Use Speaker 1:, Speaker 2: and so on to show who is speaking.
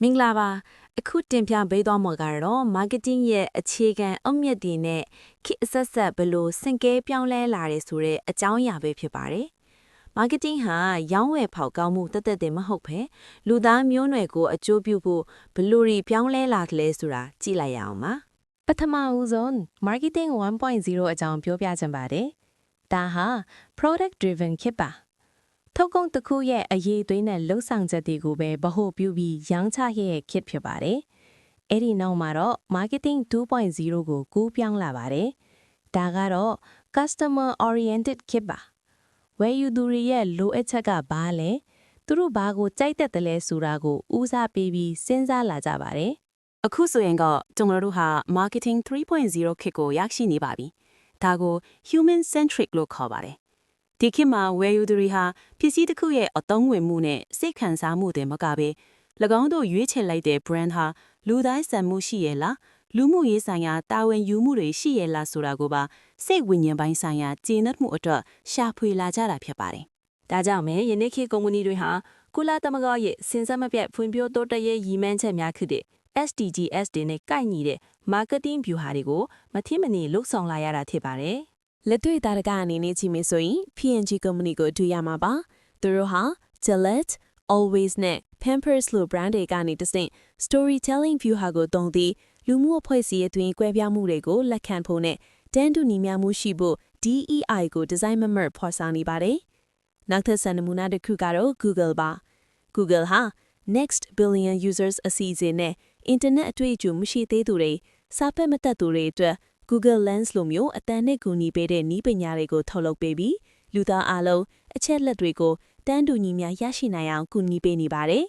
Speaker 1: မင်္ဂလာပါအခုတင်ပြပေးသွားမှာကတော့ marketing ရဲ့အခြေခံအုတ်မြစ်တွေနဲ့ခေတ်အဆက်ဆက်ဘယ်လိုဆင့်ကဲပြောင်းလဲလာတယ်ဆိုတဲ့အကြောင်းအရာပဲဖြစ်ပါတယ် marketing ဟာရောင်းဝယ်ဖောက်ကောင်းမှုတသက်တည်းမဟုတ်ဘဲလူသားမျိုးနွယ်ကိုအကျိုးပြုဖို့ဘယ်လိုပြောင်းလဲလာသလဲဆိုတာကြည့်လိုက်ရအောင်ပါ
Speaker 2: ပထမဦးဆုံး marketing 1.0 အကြောင်းပြောပြချင်ပါတယ်။ဒါဟာ product driven ခေတ်ပါ။ထုတ်ကုန်တစ်ခုရဲ့အရေးအသွေးနဲ့လှုပ်ဆောင်ချက်တွေကိုပဲဗဟိုပြုပြီးရောင်းချရဲ့ခေတ်ဖြစ်ပါတယ်။အဲ့ဒီနောက်မှာတော့ marketing 2.0 ကိုကူးပြောင်းလာပါတယ်။ဒါကတော့ customer oriented ခေတ်ပါ။ဝယ်ယူသူတွေရဲ့လိုအပ်ချက်ကဘာလဲ။သူတို့ဘာကိုကြိုက်တတ်တယ်လဲဆိုတာကိုဦးစားပေးပြီးစဉ်းစားလာကြပါတယ်။
Speaker 3: အခုဆိုရင်ကကျွန်တော်တို့ဟာ marketing 3.0 ခေတ်ကိုရောက်ရှိနေပါပြီ။ဒါကို human centric လို့ခေါ်ပါတယ်။ဒီခေတ်မှာဝယ်ယူသူတွေဟာပစ္စည်းတစ်ခုရဲ့အသုံးဝင်မှုနဲ့စိတ်ခံစားမှုတွေမကဘဲ၎င်းတို့ရွေးချယ်လိုက်တဲ့ brand ဟာလူသားဆန်မှုရှိရဲ့လားလူမှုရေးဆိုင်ရာတာဝန်ယူမှုတွေရှိရဲ့လားဆိုတာကိုပါစိတ်ဝိညာဉ်ပိုင်းဆိုင်ရာကျေနပ်မှုအတွက်ရှာဖွေလာကြတာဖြစ်ပါတယ်။
Speaker 1: ဒါကြောင့်ယနေ့ခေတ်ကုမ္ပဏီတွေဟာကုလသမဂ္ဂရဲ့စဉ်ဆက်မပြတ်ဖွံ့ဖြိုးတိုးတက်ရေးရည်မှန်းချက်များဖြစ်တဲ့ SDGs တွေနဲ့ကိုက်ညီတဲ့ marketing ဗျူဟာတွေကိုမထင်မနေလှုပ်ဆောင်လာရတာဖြစ်ပါတယ်။
Speaker 3: လက်တွေ့တာရကအနေနဲ့ကြည့်မယ်ဆိုရင် P&G ကုမ္ပဏီကိုတွေ့ရမှာပါ။သူတို့ဟာ Gillette, Always နဲ့ Pampers လို့ brand တွေကနေတဆင့် storytelling view ဟာကိုသုံးပြီးလူမှုအဖွဲ့အစည်းအတွင်းကွဲပြားမှုတွေကိုလက်ခံဖို့နဲ့တန်းတူညီမျှမှုရှိဖို့ DEI ကို design မမတ်ဖော်ဆောင်နေပါတယ်။နောက်ထပ်စံနမူနာတစ်ခုကတော့ Google ပါ။ Google ဟာ Next Billion Users အစီအစဉ်နဲ့ internet အတွေ့အကြုံမရှိသေးသူတွေစာဖတ်မတတ်သူတွေအတွက် Google Lens လိုမျိုးအတန်းနဲ့ကူညီပေးတဲ့နည်းပညာတွေကိုထုတ်လုပ်ပေးပြီးလူသားအလုံးအချက်လက်တွေကိုတန်းတူညီမျှရရှိနိုင်အောင်ကူညီပေးနေပါတယ်